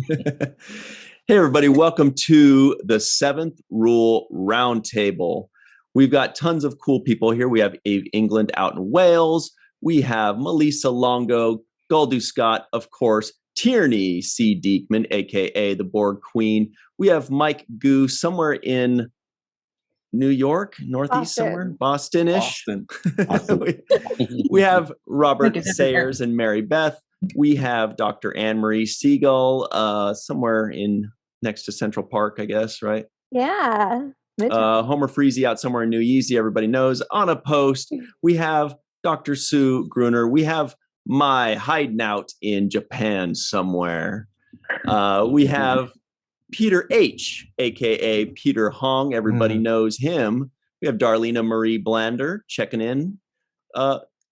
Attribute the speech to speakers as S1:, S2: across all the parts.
S1: Hey, everybody. Welcome to the 7th Rule Roundtable. We've got tons of cool people here. We have Eve England out in Wales. We have Melissa Longo, Goldu Scott, of course, Tierney C. Diekman, a.k.a. the Borg Queen. We have Mike Goo somewhere in New York, Northeast somewhere, Boston-ish.
S2: Boston.
S1: we have Robert Sayers and Mary Beth. We have Dr. Anne-Marie Siegel somewhere in next to Central Park, I guess, right?
S3: Yeah.
S1: Homer Freezy out somewhere in New Yeezy, everybody knows. On a post, we have Dr. Sue Gruner. We have my hiding out in Japan somewhere. We have Peter H., a.k.a. Peter Hong. Everybody knows him. We have Darlena Marie Blander checking in.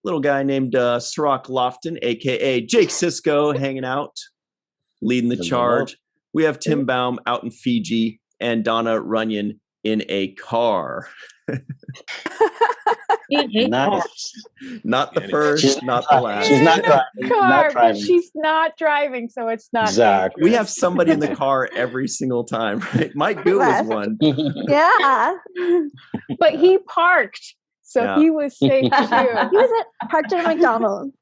S1: Little guy named Sirach Lofton, a.k.a. Jake Sisko, hanging out, leading the charge. We have Tim Baum out in Fiji and Donna Runyon in a car.
S2: Nice.
S1: Not the first, not the last.
S2: She's not driving.
S3: She's not driving, so it's not.
S2: Exactly.
S1: We have somebody in the car every single time, right? Mike Goo was one.
S3: Yeah. But he parked, so he was safe too. He was parked at a McDonald's.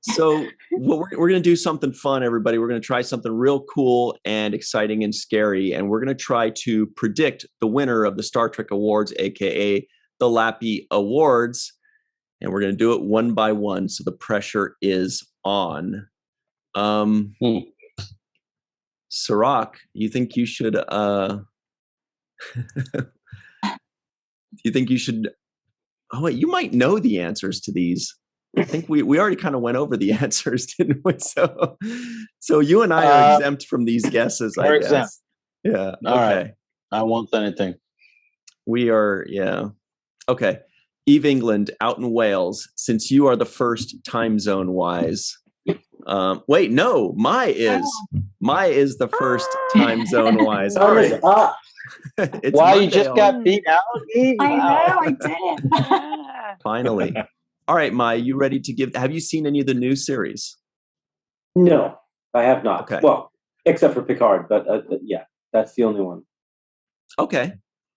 S1: So we're going to do something fun, everybody. We're going to try something real cool and exciting and scary. And we're going to try to predict the winner of the Star Trek Awards, a.k.a. the LLAPy Awards. And we're going to do it one by one. So the pressure is on. Sirach, you think you should, oh, wait, you might know the answers to these. I think we already kind of went over the answers, didn't we? So you and I are exempt from these guesses, I guess.
S2: Exempt.
S1: Yeah.
S2: All
S1: okay.
S2: right. I won't say anything.
S1: We are, yeah. Okay. Eve England out in Wales, since you are the first time zone wise. Wait, no, Mai is the first time zone wise. All right.
S2: Wow,
S1: Monday
S2: you just got beat out, Eve?
S4: I
S2: Wow.
S4: know, I did.
S1: Finally. All right, Mai, you ready to have you seen any of the new series?
S5: No, I have not.
S1: Okay.
S5: Well, except for Picard, but yeah, that's the only one.
S1: Okay.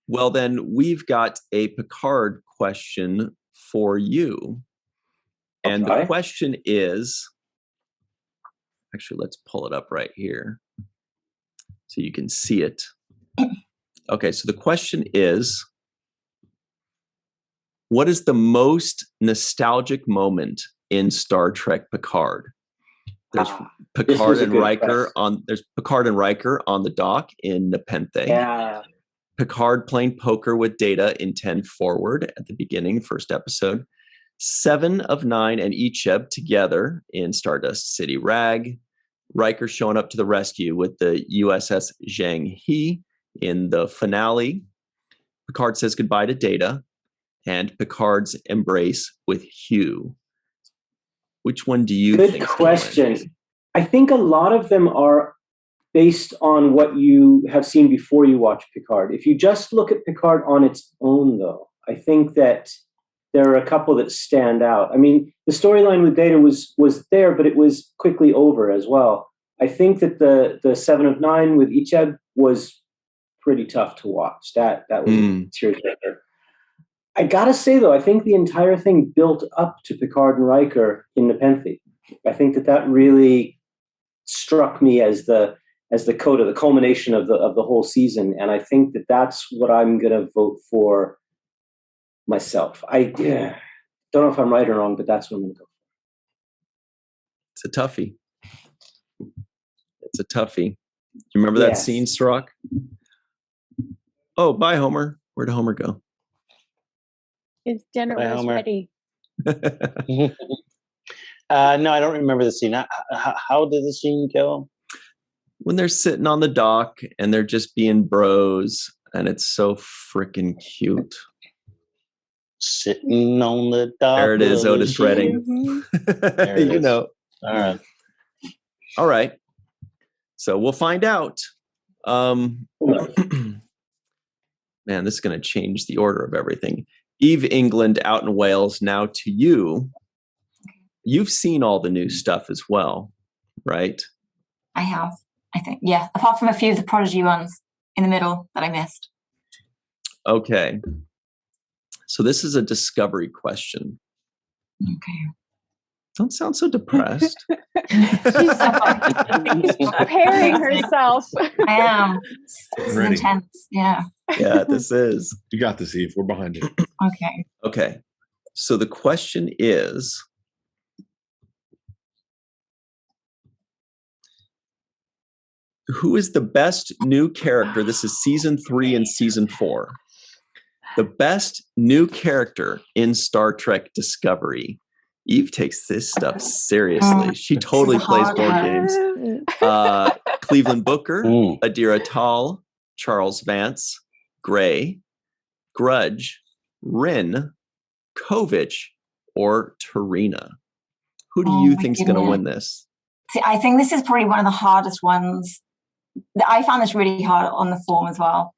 S1: Well, then we've got a Picard question for you. And the question is, actually, let's pull it up right here so you can see it. Okay, so the question is, what is the most nostalgic moment in Star Trek Picard? There's Picard and Riker on the dock in Nepenthe.
S5: Yeah.
S1: Picard playing poker with Data in 10 Forward at the beginning, first episode. 7 of 9 and Icheb together in Stardust City Rag. Riker showing up to the rescue with the USS Zhang He in the finale. Picard says goodbye to Data. And Picard's embrace with Hugh. Which one do you think?
S5: Good question. I think a lot of them are based on what you have seen before you watch Picard. If you just look at Picard on its own, though, I think that there are a couple that stand out. I mean, the storyline with Data was there, but it was quickly over as well. I think that the 7 of 9 with Icheb was pretty tough to watch. That was a tearjerker. I gotta say, though, I think the entire thing built up to Picard and Riker in Nepenthe. I think that really struck me as the coda, the culmination of the whole season, and I think that's what I'm gonna vote for myself. I don't know if I'm right or wrong, but that's what I'm gonna go for.
S1: It's a toughie. Do you remember that scene, Sirach? Oh, bye, Homer. Where did Homer go?
S3: His dinner was ready.
S2: No, I don't remember the scene. How did the scene go?
S1: When they're sitting on the dock and they're just being bros, and it's so freaking cute.
S2: Sitting on the dock.
S1: There it is, Otis Redding. You know. All right. So we'll find out. Man, this is going to change the order of everything. Eve England out in Wales, now to you. You've seen all the new stuff as well, right?
S4: I have. I think. Yeah, apart from a few of the Prodigy ones in the middle that I missed.
S1: Okay. So this is a discovery question.
S4: Okay.
S1: Don't sound so depressed.
S3: She's preparing herself.
S4: I am. This is intense. Yeah.
S1: Yeah, this is.
S6: You got this, Eve. We're behind you.
S4: Okay.
S1: Okay. So the question is, who is the best new character? This is season 3 and season 4. The best new character in Star Trek Discovery. Eve takes this stuff seriously. She totally plays board games. Cleveland Booker, Adira Tal, Charles Vance, Gray, Grudge, Rin, Kovich, or Tarina. Who do you think is going to win this?
S4: See, I think this is probably one of the hardest ones. I found this really hard on the form as well.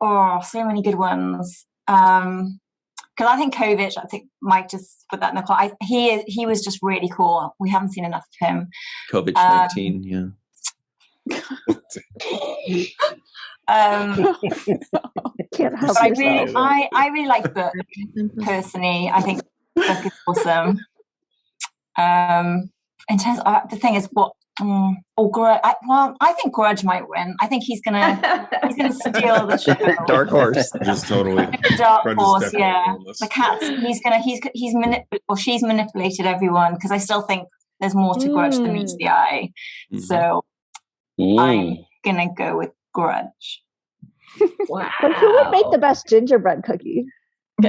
S4: Oh, so many good ones. Because I think Kovich, I think Mike just put that in the clock. He was just really cool. We haven't seen enough of him.
S1: Kovich 19, yeah.
S3: Can't help
S4: but
S3: yourself.
S4: I really like Book personally. I think Book is awesome. In terms of, the thing is, what or Grudge? I think Grudge might win. I think he's gonna steal the show.
S1: Dark horse,
S6: just totally.
S4: Dark horse, yeah. The cats. She's manipulated everyone because I still think there's more to Grudge than meets the eye. So I'm gonna go with Grudge.
S3: Wow. But who would make the best gingerbread cookie?
S6: We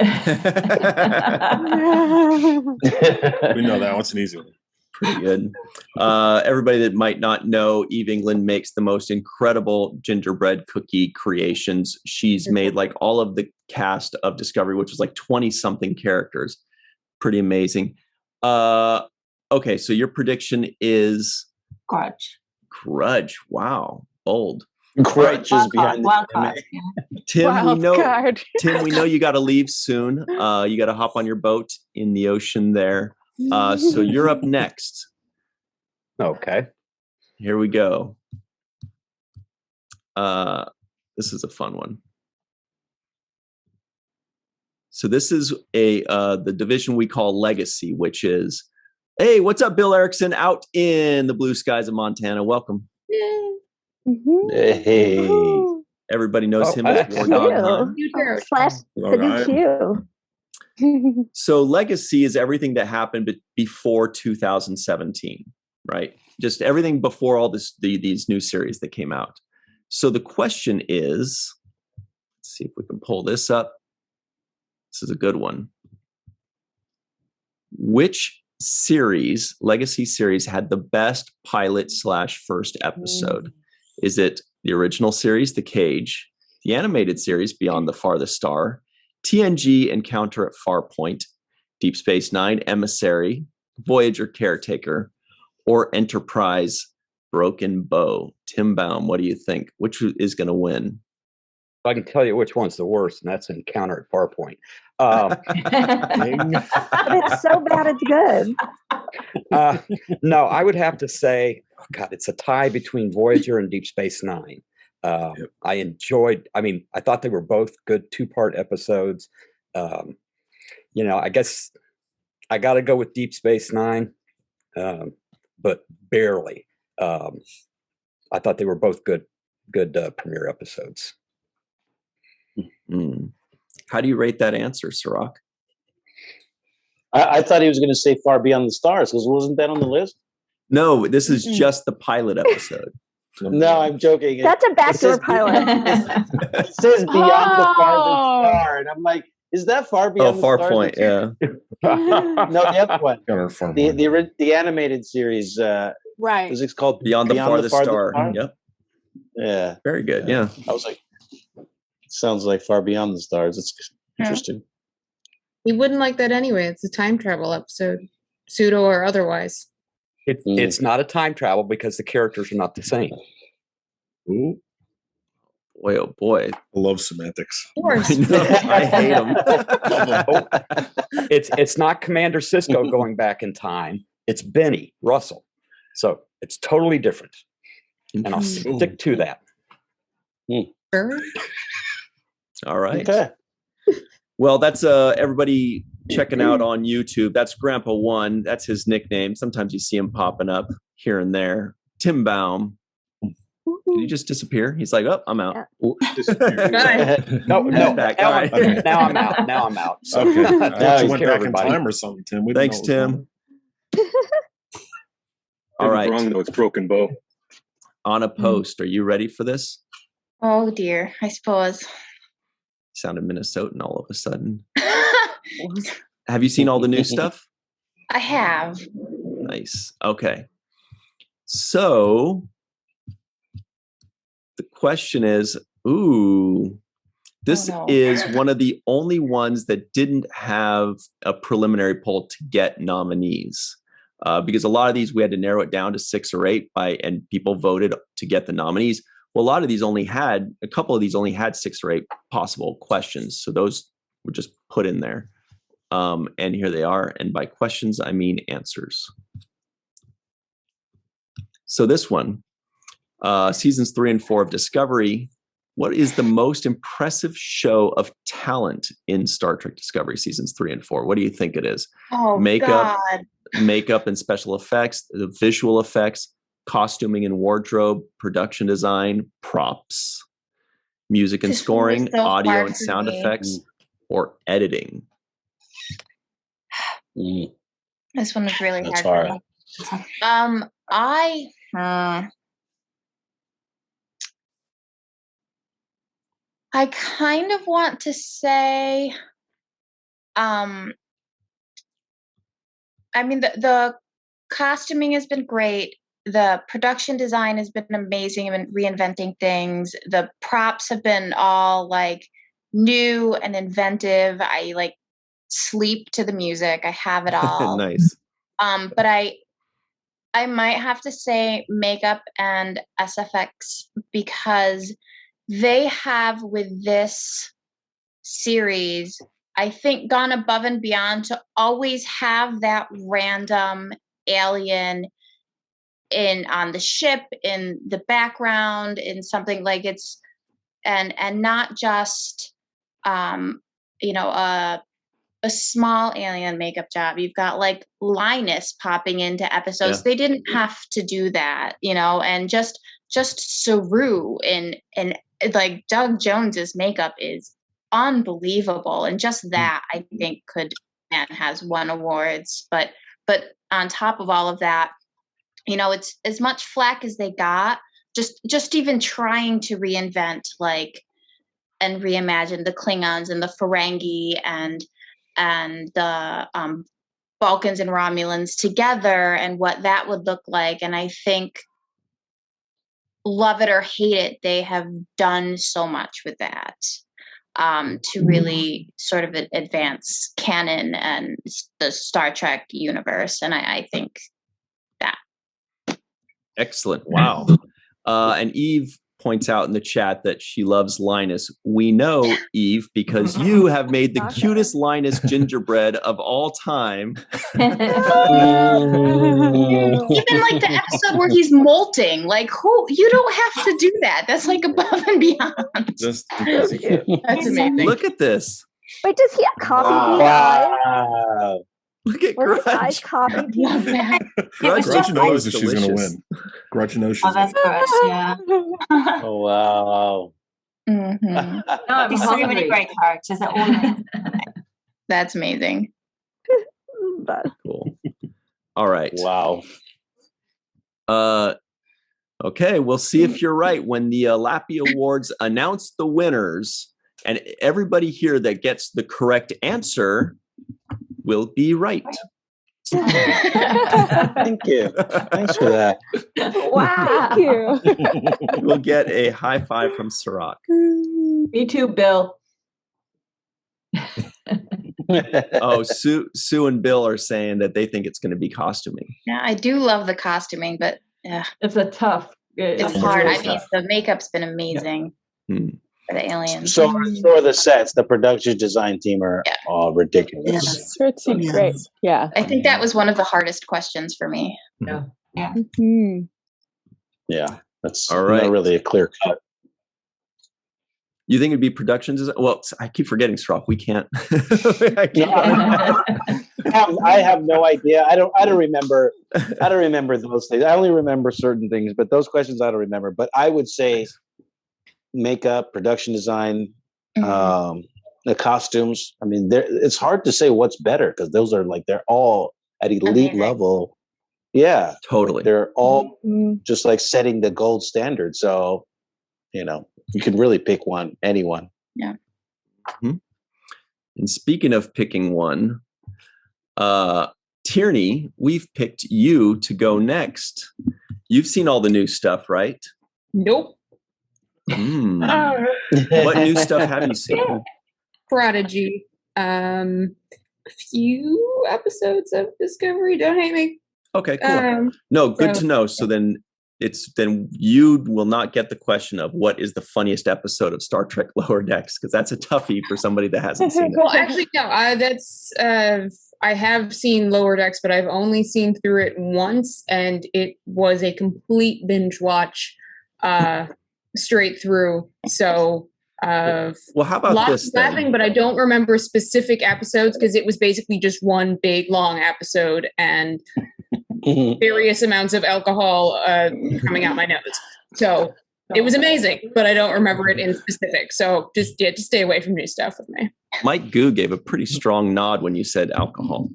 S6: know that one's an easy one.
S1: Pretty good. Everybody that might not know, Eve England makes the most incredible gingerbread cookie creations. She's made like all of the cast of Discovery, which was like 20-something characters. Pretty amazing. Okay, so your prediction is
S4: Grudge.
S1: Grudge. Wow, bold.
S2: Grudge is behind the
S4: card.
S1: Tim, we know you got to leave soon. You got to hop on your boat in the ocean there. So you're up next.
S7: Okay.
S1: Here we go. This is a fun one. So this is the division we call Legacy, which is, hey, what's up, Bill Erickson, out in the blue skies of Montana. Welcome.
S2: Hey.
S1: Everybody knows him as War Dog. So Legacy is everything that happened before 2017, right? Just everything before all these new series that came out. So the question is, let's see if we can pull this up. This is a good one. Which series, Legacy series, had the best pilot / first episode? Is it the original series, The Cage, the animated series, Beyond the Farthest Star, TNG, Encounter at Farpoint, Deep Space Nine, Emissary, Voyager, Caretaker, or Enterprise, Broken Bow? Tim Baum, what do you think? Which is going to win?
S7: I can tell you which one's the worst, and that's Encounter at Farpoint.
S3: But it's so bad it's good.
S7: No, I would have to say, it's a tie between Voyager and Deep Space Nine. I thought they were both good 2-part episodes. I guess I got to go with Deep Space Nine, but barely. I thought they were both good premiere episodes.
S1: How do you rate that answer, Sirach?
S2: I thought he was going to say Far Beyond the Stars, because wasn't that on the list?
S1: No, this is just the pilot episode.
S2: No, I'm joking.
S3: That's a backdoor pilot.
S2: It says Beyond the Farthest Star, and I'm like, is that Far Beyond the Stars?
S1: Farpoint, yeah.
S2: No, the other one. The animated series.
S3: Right.
S2: It's called
S1: Beyond the Farthest Star. Yep.
S2: Yeah.
S1: Very good, yeah.
S2: I was like, sounds like Far Beyond the Stars. It's interesting.
S8: You wouldn't like that anyway. It's a time travel episode, pseudo or otherwise.
S7: It's not a time travel because the characters are not the same.
S6: Ooh.
S1: Boy, oh boy.
S6: I love semantics.
S8: Of course.
S1: I hate them.
S7: It's not Commander Sisko going back in time. It's Benny Russell. So it's totally different. And I'll stick to that.
S8: Sure.
S1: All right.
S2: Okay.
S1: Well, that's everybody checking out on YouTube. That's Grandpa One. That's his nickname. Sometimes you see him popping up here and there. Tim Baum. Did he just disappear? He's like, oh, I'm out.
S8: Bye.
S7: No,
S1: Back.
S7: now,
S1: All right.
S7: now I'm out. Now I'm out. So
S6: Okay. I thought you
S7: take
S6: went
S7: care,
S6: back in
S7: everybody.
S6: time or something, Tim. We didn't
S1: Thanks,
S6: know what was
S1: Tim. All right.
S9: Wrong though, it's broken bow.
S1: On a post. Are you ready for this?
S8: Oh dear, I suppose.
S1: Sounded Minnesotan all of a sudden. Have you seen all the new stuff?
S8: I have.
S1: Nice. Okay. So the question is, this is one of the only ones that didn't have a preliminary poll to get nominees. Because a lot of these we had to narrow it down to 6 or 8 and people voted to get the nominees. Well, a couple of these only had 6 or 8 possible questions. So those were just put in there. And here they are. And by questions, I mean answers. So this one, seasons 3 and 4 of Discovery. What is the most impressive show of talent in Star Trek Discovery seasons 3 and 4? What do you think it is?
S8: Oh,
S1: Makeup,
S8: God.
S1: Makeup and special effects, the visual effects, costuming and wardrobe, production design, props, music and scoring,
S8: so
S1: audio
S8: hard
S1: and
S8: for
S1: sound
S8: me.
S1: effects, or editing.
S8: This one was really
S2: That's
S8: hard.
S2: hard.
S8: For me. I kind of want to say, I mean, the costuming has been great. The production design has been amazing and reinventing things. The props have been all like new and inventive. I like sleep to the music. I have it all.
S1: Nice.
S8: But I might have to say makeup and SFX because they have with this series, I think, gone above and beyond to always have that random alien on the ship, in the background, in something like it's, and not just, a small alien makeup job. You've got like Linus popping into episodes.
S1: Yeah.
S8: They didn't have to do that, and just Saru and like Doug Jones's makeup is unbelievable. And just that I think and has won awards. But on top of all of that, it's as much flack as they got, just even trying to reinvent and reimagine the Klingons and the Ferengi and the Vulcans and Romulans together and what that would look like. And I think, love it or hate it, they have done so much with that to really sort of advance canon and the Star Trek universe. And I think that.
S1: Excellent. Wow. And Eve points out in the chat that she loves Linus. We know, Eve, because you have made the cutest Linus gingerbread of all time.
S8: Even like the episode where he's molting, like you don't have to do that. That's like above and beyond.
S6: Just because he can.
S8: That's amazing.
S1: Look at this.
S3: Wait, does he have coffee eyes?
S2: Wow.
S1: Look at
S3: Were his eyes
S1: Grudge.
S3: coffee
S8: Love that.
S1: Grudge
S6: Grudge knows that
S1: looks
S6: she's going to
S1: delicious.
S6: win. Grudge knows she's
S4: Oh, that's gross, yeah.
S2: Oh, wow.
S8: Mhm.
S4: There's so many great characters. They're all amazing.
S8: That's amazing.
S1: Cool. All right.
S2: Wow.
S1: Okay, we'll see if you're right when the LLAPy Awards announce the winners, and everybody here that gets the correct answer will be right.
S2: Thank you. Thanks for that.
S3: Wow. Thank you.
S1: We'll get a high five from Sirach.
S10: Me too, Bill.
S1: Oh, Sue and Bill are saying that they think it's going to be costuming.
S8: Yeah, I do love the costuming, but
S10: It's a tough.
S8: it's hard. I mean, the makeup's been amazing for the aliens.
S2: So the sets, the production design team are all ridiculous.
S3: It's great. Yeah.
S8: I think that was one of the hardest questions for me.
S10: Yeah.
S4: Yeah.
S3: Mm.
S2: Yeah. That's
S1: All right.
S2: not really a clear cut.
S1: You think it'd be production design? Well, I keep forgetting, Stroff. We can't.
S2: I have no idea. I don't remember. I don't remember those things. I only remember certain things, but those questions I don't remember. But I would say makeup, production design, the costumes. I mean, it's hard to say what's better because those are like they're all at elite level. Yeah,
S1: totally.
S2: They're all just like setting the gold standard. So, you can really pick anyone.
S8: Yeah.
S1: Mm-hmm. And speaking of picking one, Tierney, we've picked you to go next. You've seen all the new stuff, right?
S9: Nope.
S1: What new stuff have you seen?
S9: Prodigy. A few episodes of Discovery. Don't hate me.
S1: Okay, cool. No, good to know. So then you will not get the question of what is the funniest episode of Star Trek Lower Decks, because that's a toughie for somebody that hasn't seen it.
S9: Well, actually, no. I have seen Lower Decks, but I've only seen through it once, and it was a complete binge watch, straight through. So,
S1: well, how about
S9: lots
S1: this?
S9: Of laughing, but I don't remember specific episodes because it was basically just one big long episode and various amounts of alcohol coming out my nose. So it was amazing, but I don't remember it in specific. So just stay away from new stuff with me.
S1: Mike Goo gave a pretty strong nod when you said alcohol.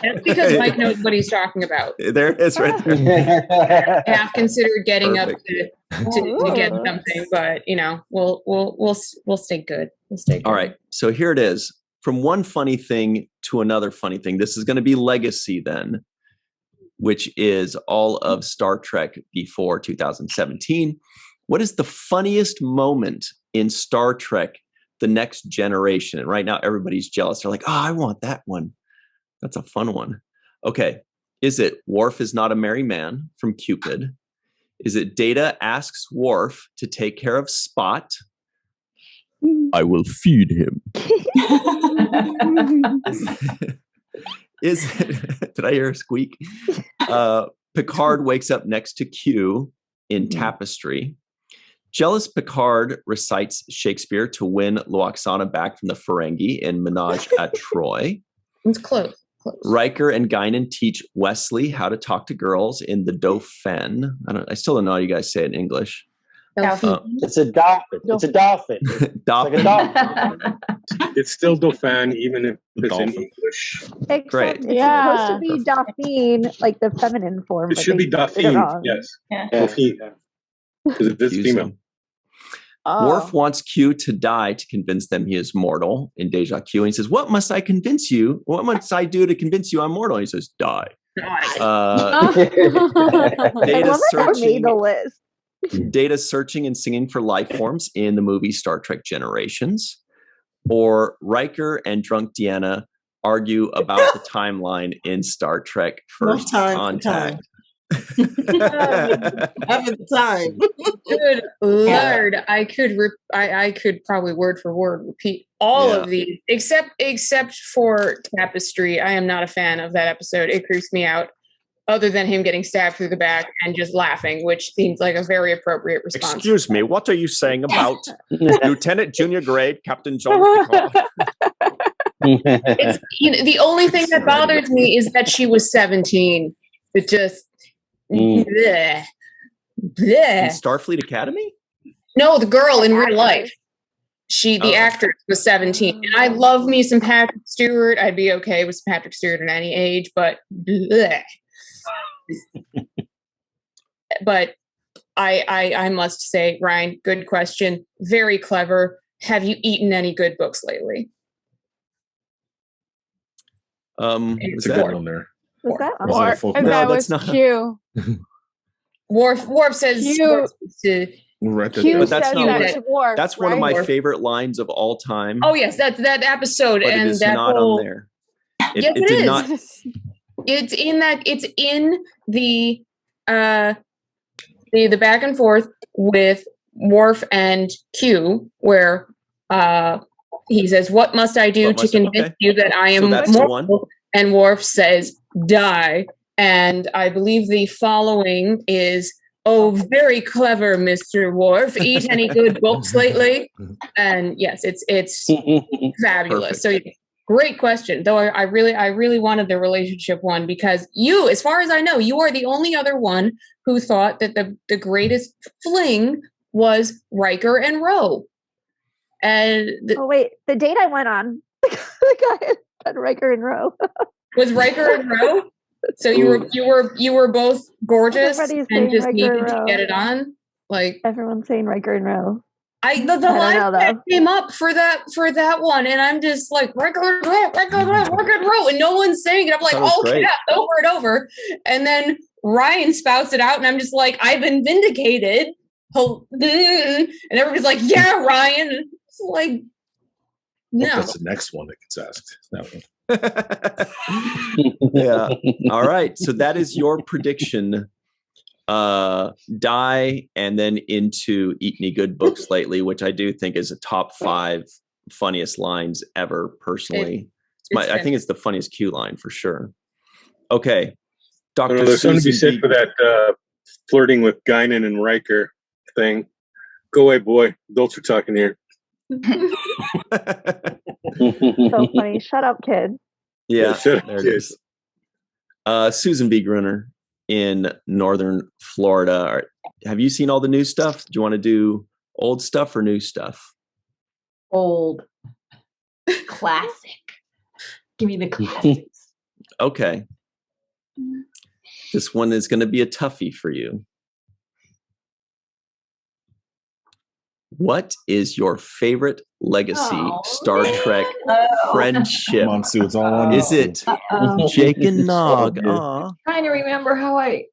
S9: That's because Mike knows what he's talking about.
S1: There it is, right there.
S9: I have considered getting up to get something, but we'll stay good. We'll stay good.
S1: All right. So here it is. From one funny thing to another funny thing. This is going to be legacy then, which is all of Star Trek before 2017. What is the funniest moment in Star Trek The Next Generation? And right now, everybody's jealous. They're like, oh, I want that one. That's a fun one. Okay. Is it Worf is not a merry man from Cupid? Is it Data asks Worf to take care of Spot? I will feed him. Is it, did I hear a squeak? Picard wakes up next to Q in Tapestry. Jealous Picard recites Shakespeare to win Loaxana back from the Ferengi in Menage a Troy.
S9: It's close.
S1: Riker and Guinan teach Wesley how to talk to girls in the Dauphin. I still don't know how you guys say it in English.
S2: It's a dolphin. It's a dolphin.
S1: Dolphin.
S2: It's like a dolphin.
S6: It's still Dauphin, even if it's in English.
S3: Except
S1: Great.
S3: It's supposed to be Dauphine, like the feminine form.
S6: It should be Dauphine, yes. Dauphine. Because it is female.
S1: Worf wants Q to die to convince them he is mortal in Deja Q. And he says, what must I convince you? What must I do to convince you I'm mortal? And he says, die. Data searching. Data searching and singing for life forms in the movie Star Trek Generations. Or Riker and drunk Deanna argue about the timeline in Star Trek First Contact.
S11: Having time.
S9: Good Lord, I could probably word for word repeat all of these, except for Tapestry. I am not a fan of that episode. It creeps me out. Other than him getting stabbed through the back and just laughing, which seems like a very appropriate response.
S1: Excuse me, what are you saying about Lieutenant Junior Grade Captain John Picard?
S9: It's, the only thing that bothers me is that she was 17. It just bleh.
S1: In Starfleet Academy?
S9: No, the girl in real life. The actress was 17. And I love me some Patrick Stewart. I'd be okay with some Patrick Stewart at any age, but bleh. But I must say, Ryan, good question. Very clever. Have you eaten any good books lately?
S6: It's a good one there.
S3: Was that
S1: that was Q?
S9: Worf says
S3: Q.
S1: But that's not
S3: Worf,
S1: that's one of my favorite lines of all time.
S9: Oh yes, that's that episode,
S1: but
S9: and
S1: it is
S9: that
S1: not
S9: whole,
S1: on there.
S9: Yes, it is. Not. It's in that. It's in the back and forth with Worf and Q, where he says, "What must I do to convince you that I am mortal?" And Worf says, "Die." And I believe the following is Oh, very clever, Mr. Worf. Eat any good books lately? And yes, it's fabulous.
S1: Perfect.
S9: So great question. Though I really wanted the relationship one because you, as far as I know, you are the only other one who thought that the greatest fling was Riker and Ro. And
S3: wait, the date I went on, the guy had Riker and Ro.
S9: Was Riker and Ro? So you were both gorgeous
S3: Everybody's
S9: and just
S3: Riker
S9: needed
S3: and
S9: to
S3: Ro.
S9: get it on. Like
S3: everyone's saying Riker and Ro.
S9: The line that came up for that one, and I'm just like Riker and Ro, and no one's saying it. I'm like, yeah, over and over. And then Ryan spouts it out, and I'm just like, I've been vindicated. And everybody's like, yeah, Ryan. It's like, no.
S6: That's the next one that gets asked. That one.
S1: Yeah. All right. So that is your prediction. Die and then into Eat Any Good Books lately, which I do think is a top 5 funniest lines ever. Personally, I think it's the funniest Q line for sure. Okay, Dr.
S6: There's something to be
S1: Susan
S6: said for that flirting with Guinan and Riker thing. Go away, boy. Adults are talking here.
S3: So funny. Shut up, kid.
S1: Yeah,
S6: shut up,
S1: there it is. Susan B. Gruner in Northern Florida. Have you seen all the new stuff? Do you want to do old stuff or new stuff?
S10: Old. Classic. Give me the classics.
S1: Okay. This one is going to be a toughie for you. What is your favorite legacy Star Trek friendship?
S11: Come on, Sue, it's all on
S1: Is it Jake and Nog?
S10: Trying to remember how
S1: Is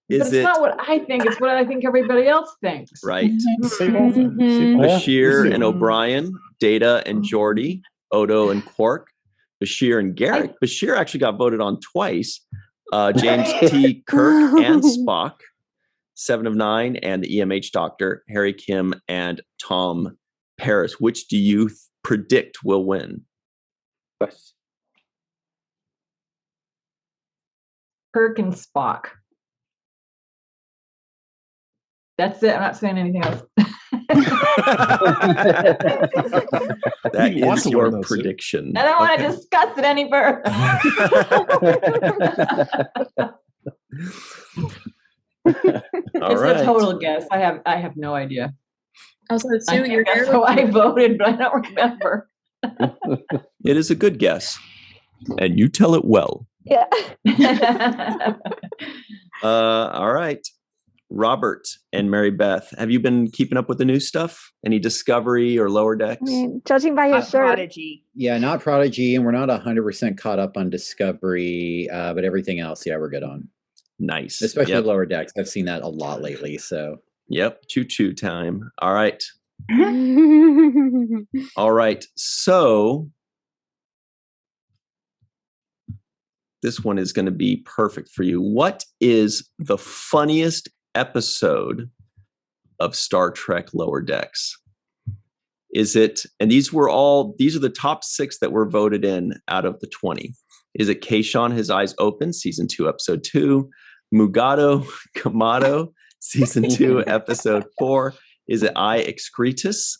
S10: it's not what I think, it's what I think everybody else thinks.
S1: Right. Bashir and O'Brien, Data and Geordi, Odo and Quark, Bashir and Garrick. Bashir actually got voted on twice. James T. Kirk and Spock, 7 of 9, and the EMH Doctor, Harry Kim and Tom Paris. Which do you predict will win?
S10: Kirk and Spock. That's it. I'm not saying anything else.
S1: That is your prediction.
S10: I don't want to discuss it any further. It's a total guess. I have no idea.
S9: Also, Sue, you're
S10: that's how I voted, but I don't remember.
S1: It is a good guess, and you tell it well.
S3: Yeah.
S1: All right. Robert and Mary Beth, have you been keeping up with the new stuff? Any Discovery or Lower Decks?
S3: I mean, judging by your shirt.
S12: Prodigy. Yeah, not Prodigy, and we're not 100% caught up on Discovery, but everything else, yeah, we're good on.
S1: Nice.
S12: Especially Lower Decks. I've seen that a lot lately, so.
S1: Yep, choo-choo time. All right. All right, so this one is going to be perfect for you. What is the funniest episode of Star Trek Lower Decks? Is it, and these are the top 6 that were voted in out of the 20. Is it Kayshawn, His Eyes Open, Season 2, Episode 2? Mugado Kamado, Season 2, Episode 4? Is it I Excretus,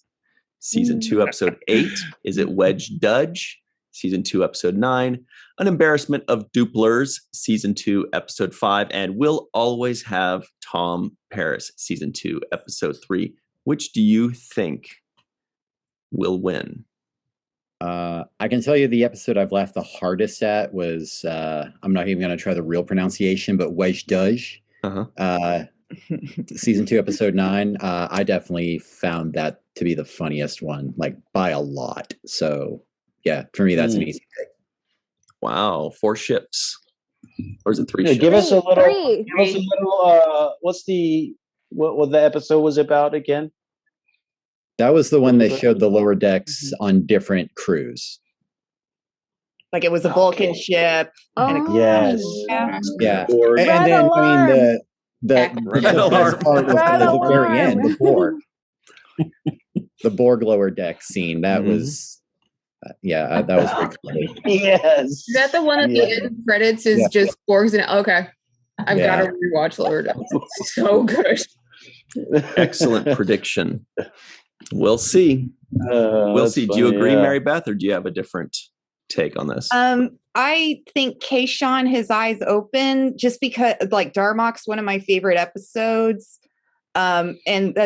S1: Season 2, Episode 8? Is it Wedge Dudge, Season 2, Episode 9? An Embarrassment of Duplers, Season 2, Episode 5, and We'll Always Have Tom Paris, Season 2, Episode 3. Which do you think will win?
S12: I can tell you the episode I've laughed the hardest at was, I'm not even going to try the real pronunciation, but Wedge Dudge. Season 2, Episode 9. I definitely found that to be the funniest one, like by a lot. So yeah, for me, that's an easy pick.
S1: Wow, 4 ships. Or is it 3 ships?
S2: Give us a little. Give us a little. What the episode was about again?
S12: That was the one that showed the Lower Decks on different crews.
S13: Like it was a Vulcan ship.
S2: Yes.
S12: Yeah. And then I mean the best part was at the very end, the Borg. The Borg Lower Deck scene. That was that was pretty funny.
S2: Yes.
S9: Is that the one at the end credits is just Borgs and okay. I've got to rewatch Lower Decks. It's so good.
S1: Excellent prediction. We'll see. We'll see. Do you agree, Mary Beth, or do you have a different take on this?
S13: I think Kayshawn, his eyes open, just because like Darmok's one of my favorite episodes. And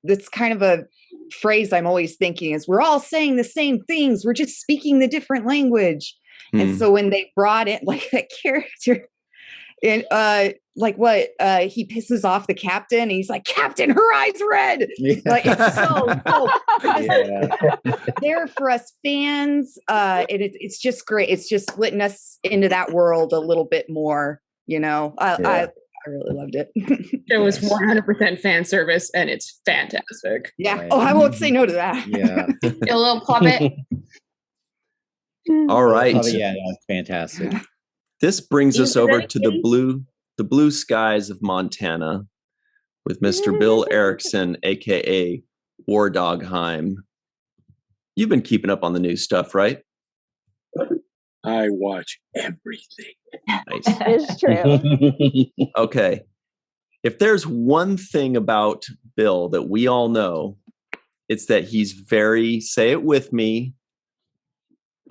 S13: that's kind of a phrase I'm always thinking is we're all saying the same things. We're just speaking the different language. And so when they brought in like that character and he pisses off the captain and he's like, Captain, her eyes red. Like it's so there for us fans. And it's just great. It's just letting us into that world a little bit more, you know. I really loved it.
S9: It was 100% fan service and it's fantastic.
S13: Yeah. Right. Oh, I won't say no to that.
S12: Yeah.
S8: A little puppet.
S1: All right.
S12: Oh, yeah, that's fantastic.
S1: This brings us over to the blue skies of Montana with Mr. Bill Erickson, aka War Dogheim. You've been keeping up on the new stuff, right?
S6: I watch everything.
S1: Nice.
S3: It's true.
S1: Okay. If there's one thing about Bill that we all know, it's that he's very, say it with me.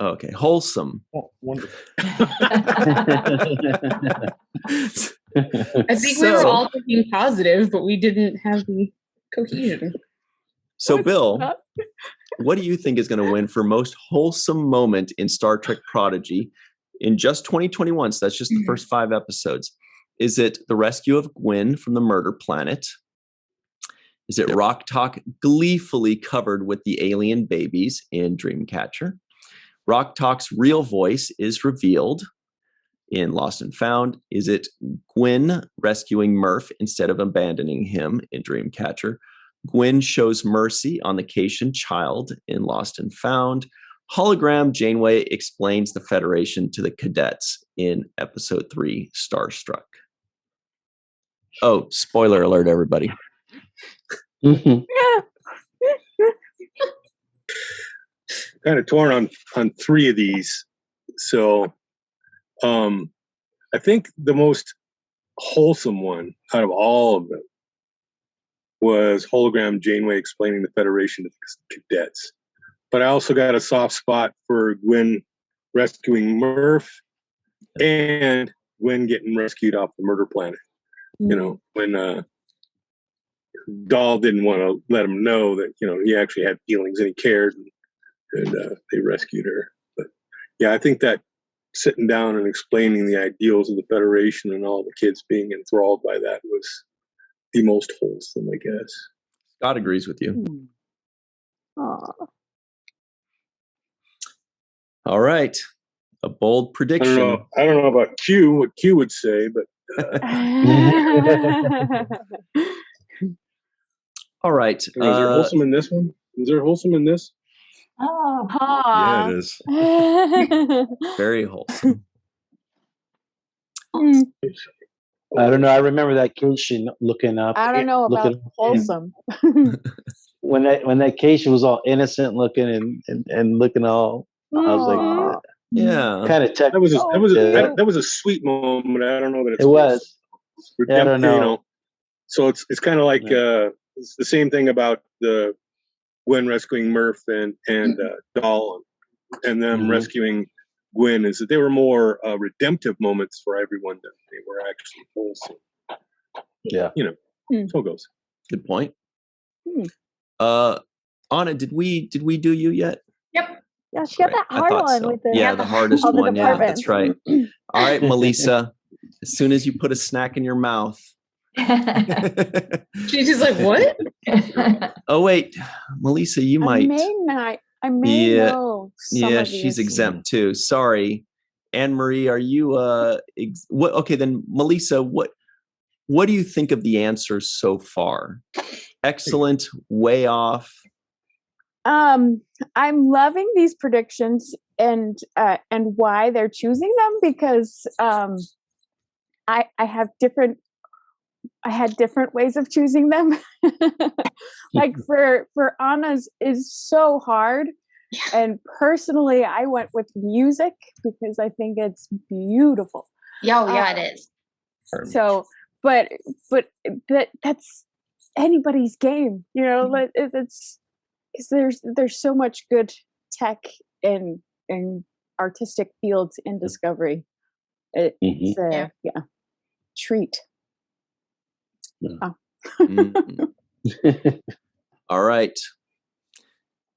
S1: Okay, wholesome.
S9: Oh, wonderful. I think we were all thinking positive, but we didn't have the cohesion.
S1: So, Bill, what do you think is going to win for most wholesome moment in Star Trek Prodigy in just 2021? So that's just the first 5 episodes. Is it the rescue of Gwyn from the murder planet? Is it Rock Talk gleefully covered with the alien babies in Dreamcatcher? Rock Talk's real voice is revealed in Lost and Found. Is it Gwyn rescuing Murph instead of abandoning him in Dreamcatcher? Gwyn shows mercy on the Cation child in Lost and Found. Hologram Janeway explains the Federation to the cadets in Episode 3, Starstruck. Oh, spoiler alert, everybody.
S6: Kind of torn on 3 of these. So I think the most wholesome one out of all of them was Hologram Janeway explaining the Federation to the cadets. But I also got a soft spot for Gwyn rescuing Murph and Gwyn getting rescued off the murder planet. You know, when Dahl didn't want to let him know that, you know, he actually had feelings and he cared, and they rescued her. But yeah, I think that sitting down and explaining the ideals of the Federation and all the kids being enthralled by that was the most wholesome, I guess.
S1: Scott agrees with you.
S3: Aww.
S1: All right. A bold prediction.
S6: I don't know about Q, what Q would say, but
S1: all right.
S6: Is there wholesome in this one? Is there wholesome in this?
S4: Oh,
S1: yeah, it is. Very wholesome.
S2: I don't know. I remember that Cation looking up.
S3: I don't know about wholesome.
S2: when that Cation was all innocent looking and looking all, I was like,
S1: yeah,
S2: kind of tech.
S6: That was a sweet moment. I don't know that
S2: it was.
S6: I don't know. You know. So it's kind of like it's the same thing about the Gwyn rescuing Murph and Dahl and them rescuing Gwyn, is that they were more redemptive moments for everyone than they were actually wholesome.
S2: Yeah,
S6: you know, so it goes.
S1: Good point. Anna, did we do you yet?
S8: Yep.
S3: Yeah, she got that hard one with
S1: the hardest one. Yeah, that's right. All right, Melissa. As soon as you put a snack in your mouth.
S9: She's just like, what?
S1: Oh wait, Melissa, you might.
S3: I may know.
S1: Yeah, she's exempt too. Sorry, Anne Marie. Are you? What? Okay, then, Melissa. What do you think of the answers so far? Excellent. Way off.
S3: I'm loving these predictions and why they're choosing them, because I had different ways of choosing them. Like for Anna's is so hard. And personally, I went with music because I think it's beautiful.
S8: Yeah, it is.
S3: So, but that's anybody's game, you know. Like it's because there's so much good tech and artistic fields in Discovery. It's treat.
S1: Oh. All right.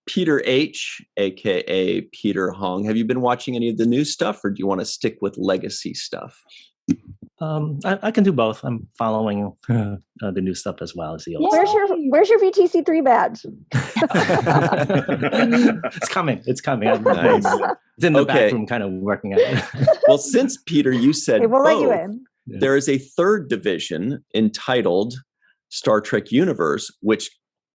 S1: Peter H, aka Peter Hong. Have you been watching any of the new stuff, or do you want to stick with legacy stuff?
S11: I can do both. I'm following the new stuff as well as the old
S3: stuff. Where's your VTC3 badge?
S11: It's coming. It's coming.
S1: Nice.
S11: It's in the back room, kind of working at it.
S1: Well, since Peter, you said
S3: we'll
S1: both,
S3: let you in.
S1: There is a third division entitled Star Trek Universe, which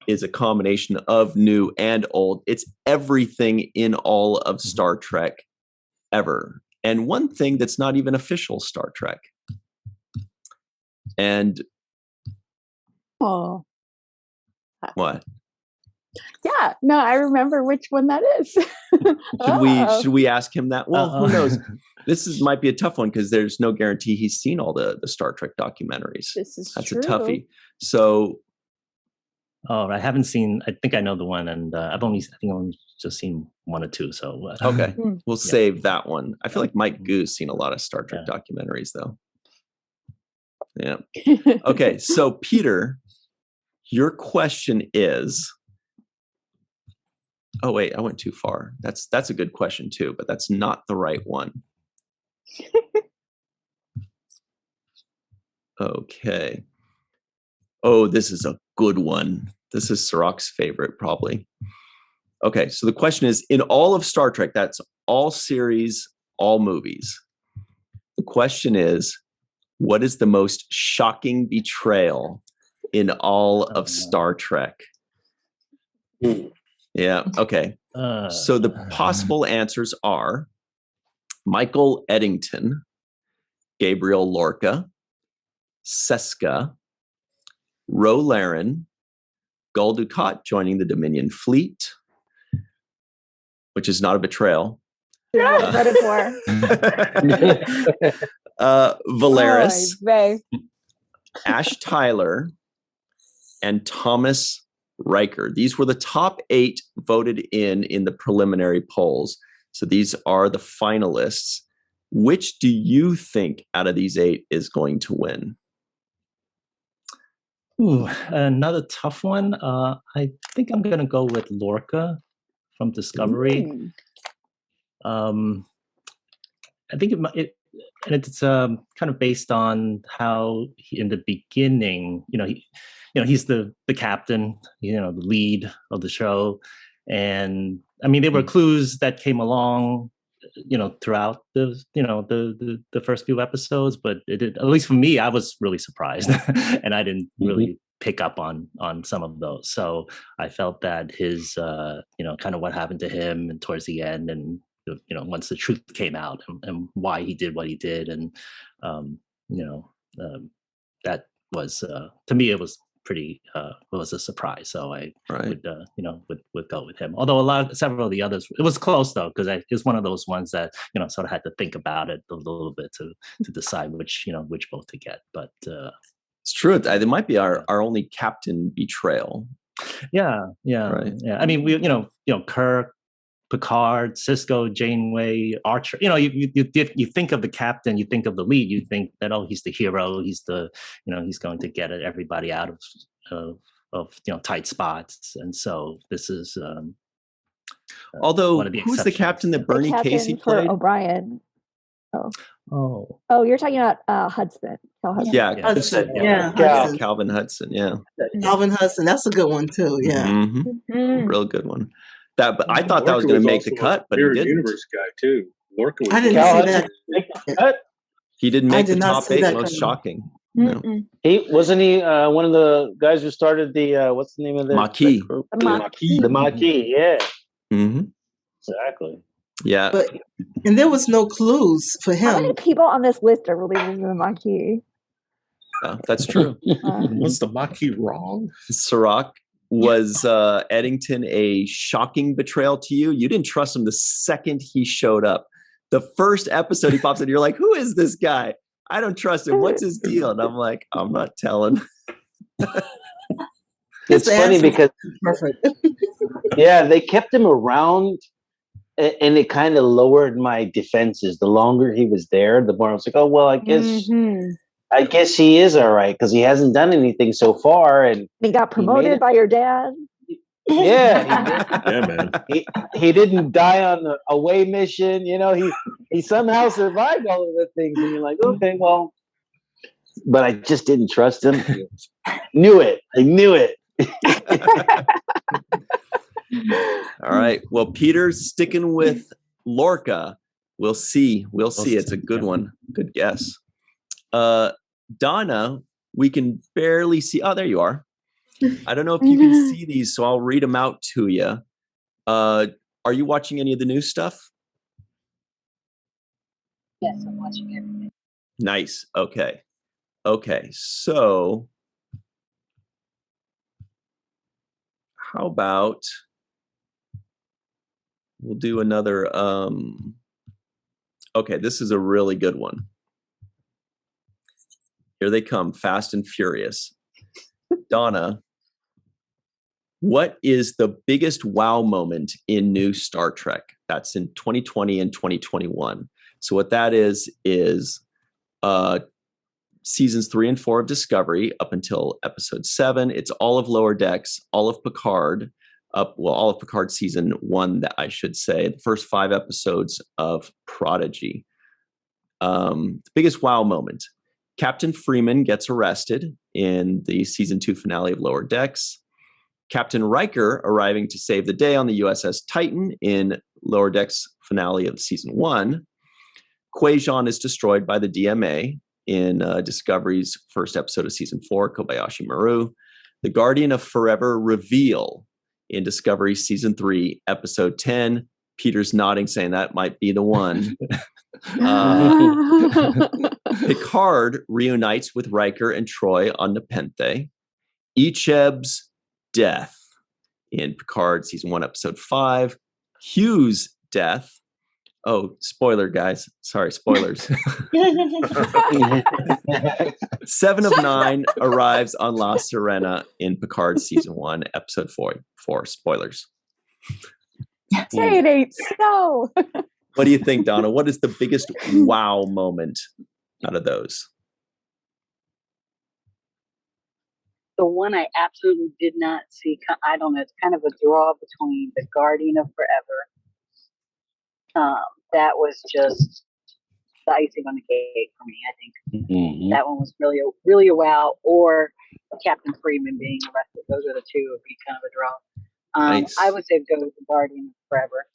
S1: is a combination of new and old. It's everything in all of Star Trek ever. And one thing that's not even official Star Trek. And what?
S3: Yeah, no, I remember which one that is.
S1: Should we ask him that? Well, who knows? This might be a tough one because there's no guarantee he's seen all the Star Trek documentaries. That's true. A toughie. So,
S11: I haven't seen. I think I know the one, and I've only just seen one or two. So
S1: okay, we'll save that one. I feel like Mike Goose seen a lot of Star Trek documentaries, though. Yeah. Okay, so Peter, your question is. Oh wait, I went too far. That's a good question too, but that's not the right one. Okay. Oh, this is a good one. This is Sirach's favorite, probably. Okay, so the question is, in all of Star Trek, that's all series, all movies. The question is, what is the most shocking betrayal in all of Star Trek? Yeah, okay. So the possible answers are Michael Eddington, Gabriel Lorca, Seska, Ro Laren, Gul Dukat joining the Dominion fleet, which is not a betrayal. Valeris, Ash Tyler, and Thomas Riker. These were the top 8 voted in the preliminary polls. So these are the finalists. Which do you think out of these 8 is going to win?
S11: Ooh, another tough one. I think I'm going to go with Lorca from Discovery. I think it's kind of based on how in the beginning, he's the captain, the lead of the show, and I mean there were clues that came along, throughout the first few episodes, but at least for me, I was really surprised, and I didn't really pick up on some of those. So I felt that his, kind of what happened to him and towards the end, and once the truth came out and why he did what he did, and that was to me it was pretty was a surprise. So I would go with him. Although several of the others, it was close though, because it was one of those ones that sort of had to think about it a little bit to decide which vote to get. But
S1: it's true. It might be our only captain betrayal.
S11: Yeah.
S1: Right.
S11: Yeah. I mean, we Kirk, Picard, Cisco, Janeway, Archer. You think of the captain, you think of the lead, you think that he's the hero, he's he's going to get everybody out of tight spots, and so this is.
S1: Although, who's the captain that Bernie Casey played?
S3: O'Brien.
S11: Oh,
S3: you're talking about Hudson. Hudson.
S1: Yeah,
S14: Hudson. Yeah,
S1: Hudson. Calvin Hudson. Yeah,
S14: Calvin Hudson. That's a good one too. Yeah,
S1: real good one. But I thought that was going to make the cut, but he didn't.
S6: Universe guy too. Lorca was
S14: I didn't see that.
S1: He didn't make the top 8. Most shocking. No.
S2: He wasn't he one of the guys who started the what's the name of the
S1: Maquis?
S2: The Maquis. Yeah.
S1: Mm-hmm.
S2: Exactly.
S1: Yeah.
S14: And there was no clues for him.
S3: How many people on this list are really in the Maquis?
S1: That's true.
S6: Was the Maquis wrong?
S1: Sirach, was Eddington a shocking betrayal to you? You didn't trust him the second he showed up. The first episode he pops in, you're like, who is this guy? I don't trust him. What's his deal? And I'm like, I'm not telling.
S2: It's funny because yeah, they kept him around, and it kind of lowered my defenses. The longer he was there, the more I was like, oh well, I guess he is all right because he hasn't done anything so far, and
S3: he got promoted by your dad.
S2: Yeah, he did.
S6: Yeah, man.
S2: He didn't die on the away mission. You know, he somehow survived all of the things, and you're like, okay, well, but I just didn't trust him. Knew it. I knew it.
S1: All right. Well, Peter's sticking with Lorca. We'll see. It's a good one. Good guess. Donna, we can barely see. Oh, there you are. I don't know if you can see these, so I'll read them out to you. Are you watching any of the new stuff?
S15: Yes, I'm watching everything.
S1: Nice. Okay. So how about we'll do another okay, this is a really good one. Here they come, Fast and Furious. Donna, what is the biggest wow moment in new Star Trek? That's in 2020 and 2021. So what that is seasons 3 and 4 of Discovery up until episode 7. It's all of Lower Decks, all of Picard, all of Picard season 1, that I should say, the first 5 episodes of Prodigy. The biggest wow moment. Captain Freeman gets arrested in the season 2 finale of Lower Decks. Captain Riker arriving to save the day on the USS Titan in Lower Decks finale of season 1. Quajon is destroyed by the DMA in Discovery's first episode of season 4, Kobayashi Maru. The Guardian of Forever reveal in Discovery season 3, episode 10. Peter's nodding, saying that might be the one. Picard reunites with Riker and Troy on Nepenthe. Icheb's death in Picard season 1, episode 5. Hugh's death. Oh, spoiler, guys. Sorry, spoilers. 7 of 9 arrives on La Sirena in Picard season 1, episode 4. Spoilers.
S3: Say it ain't so.
S1: What do you think, Donna? What is the biggest wow moment out of those?
S15: The one I absolutely did not see, I don't know, it's kind of a draw between The Guardian of Forever. That was just the icing on the cake for me, I think. That one was really a wow. Or Captain Freeman being arrested. Those are the two would be kind of a draw.
S1: Nice.
S15: I would say go with The Guardian of Forever.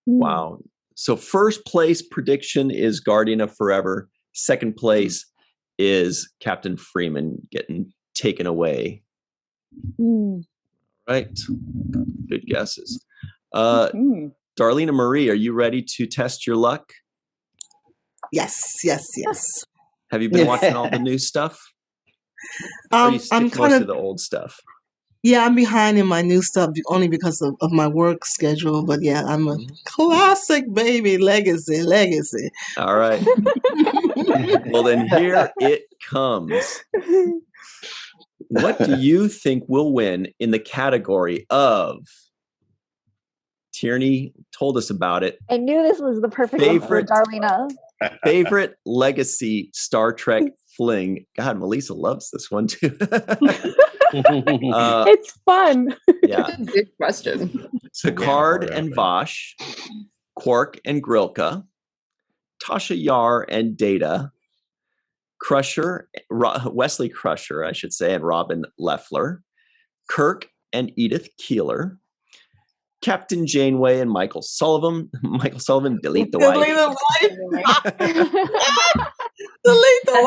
S1: Wow. So first place prediction is Guardian of Forever. Second place is Captain Freeman getting taken away. Right. Good guesses. Darlene and Marie, are you ready to test your luck?
S14: Yes.
S1: Have you been watching all the new stuff? Or you stick most of the old stuff?
S14: Yeah, I'm behind in my new stuff only because of my work schedule. But yeah, I'm a classic baby. Legacy.
S1: All right. Well, then here it comes. What do you think will win in the category of... Tierney told us about it.
S3: I knew this was the perfect one for Darlena.
S1: Favorite legacy Star Trek fling. God, Melissa loves this one too.
S3: It's fun.
S1: Yeah.
S9: That's a good question.
S1: Picard and Vosh, Quark and Grilka, Tasha Yar and Data, Wesley Crusher, I should say, and Robin Leffler, Kirk and Edith Keeler, Captain Janeway and Michael Sullivan. Delete the wife.
S14: Delete the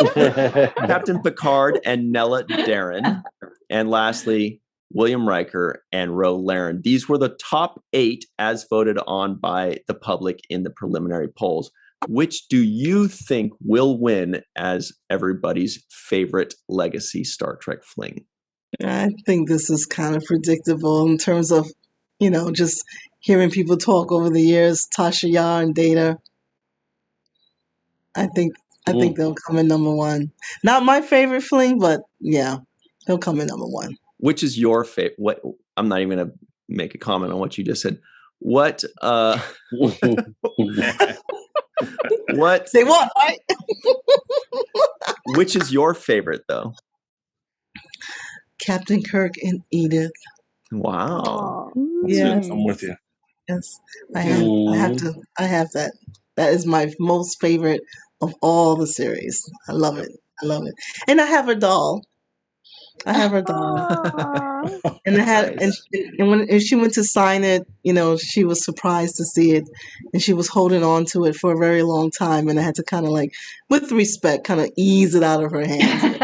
S14: wife.
S1: Captain Picard and Nella Darren. And lastly, William Riker and Ro Laren. These were the top 8 as voted on by the public in the preliminary polls. Which do you think will win as everybody's favorite legacy Star Trek fling?
S14: I think this is kind of predictable in terms of, just hearing people talk over the years. Tasha Yar and Data. I think they'll come in number one. Not my favorite fling, but yeah, they'll come in number one.
S1: Which is your favorite? What? I'm not even going to make a comment on what you just said. What? What?
S14: Say what? Right?
S1: Which is your favorite, though?
S14: Captain Kirk and Edith.
S1: Wow.
S14: Yes.
S16: I'm with you.
S14: Yes, I have that. That is my most favorite of all the series. I love it. And I have her doll. And I had, and when she went to sign it, she was surprised to see it, and she was holding on to it for a very long time, and I had to kind of like, with respect, kind of ease it out of her hands.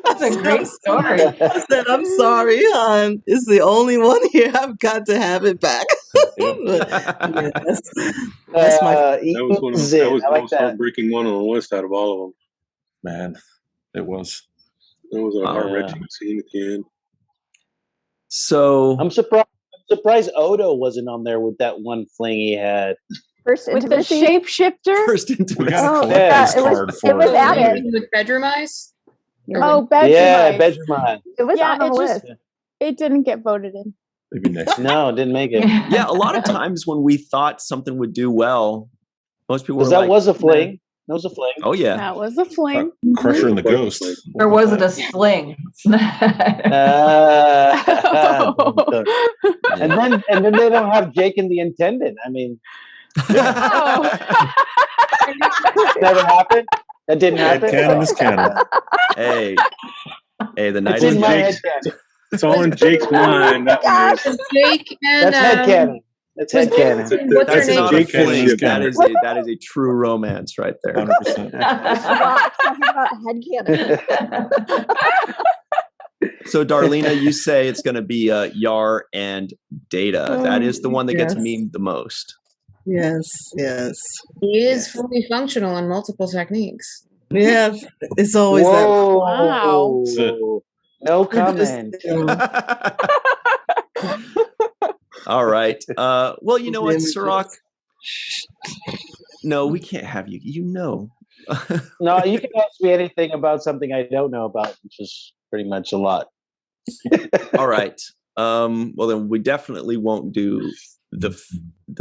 S10: That's a great story.
S14: I said, "I'm sorry, hon. It's the only one here. I've got to have it back." That's my.
S6: That was one of the most heartbreaking one on the list out of all of them.
S16: Man, it was.
S6: It was a heart-wrenching scene at the end.
S1: So
S2: I'm surprised Odo wasn't on there with that one fling he had.
S3: First
S9: with the
S3: intimacy?
S9: shapeshifter.
S1: First intimacy.
S16: We got a collector's card for
S3: it was added.
S9: With bedroom eyes.
S3: Oh, bedroom eyes.
S2: bedroom eyes.
S3: It was on the
S9: it
S3: list. It didn't get voted in.
S16: Maybe next year.
S2: No, didn't make it.
S1: Yeah, a lot of times when we thought something would do well, most people were
S2: That
S1: like,
S2: was a fling. That was a fling.
S1: Oh yeah.
S3: That was a fling.
S16: Crusher and the Ghost.
S10: Or was it a sling?
S2: And then they don't have Jake and the Intendant. I mean, never happened. That didn't happen.
S16: Canon is canon.
S1: Hey, the night
S2: It's in
S1: is
S2: my
S1: Jake's.
S2: head.
S6: It's all in Jake's mind. That one is.
S9: Jake and
S2: That's headcanon. That's headcanon.
S9: What's her
S1: That's not a
S9: name?
S1: fling.
S16: Jake
S1: That is a true romance right there.
S16: 100%.
S3: Talking about headcanon.
S1: So Darlena, you say it's going to be Yar and Data. That is the one that gets
S14: Yes.
S1: memed the most.
S14: Yes.
S9: He is fully functional in multiple techniques.
S14: Yeah, it's always that.
S3: Wow.
S16: That's it.
S2: No comment.
S1: All right. Well, you know what, Sirach? No, we can't have you. You know.
S2: No, you can ask me anything about something I don't know about, which is pretty much a lot.
S1: All right. Well, then we definitely won't do the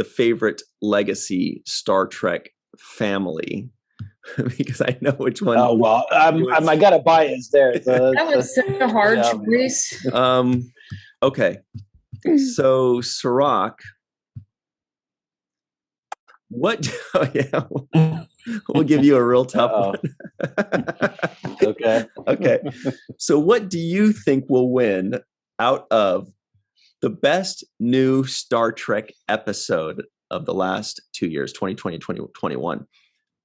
S1: favorite legacy Star Trek family because I know which one.
S2: Oh well, I got a bias there. So
S9: That was such a hard choice.
S1: Okay. So Sirach, what? Oh yeah, we'll give you a real tough one.
S2: Okay.
S1: Okay. So what do you think will win out of the best new Star Trek episode of the last 2 years, 2020, 2021?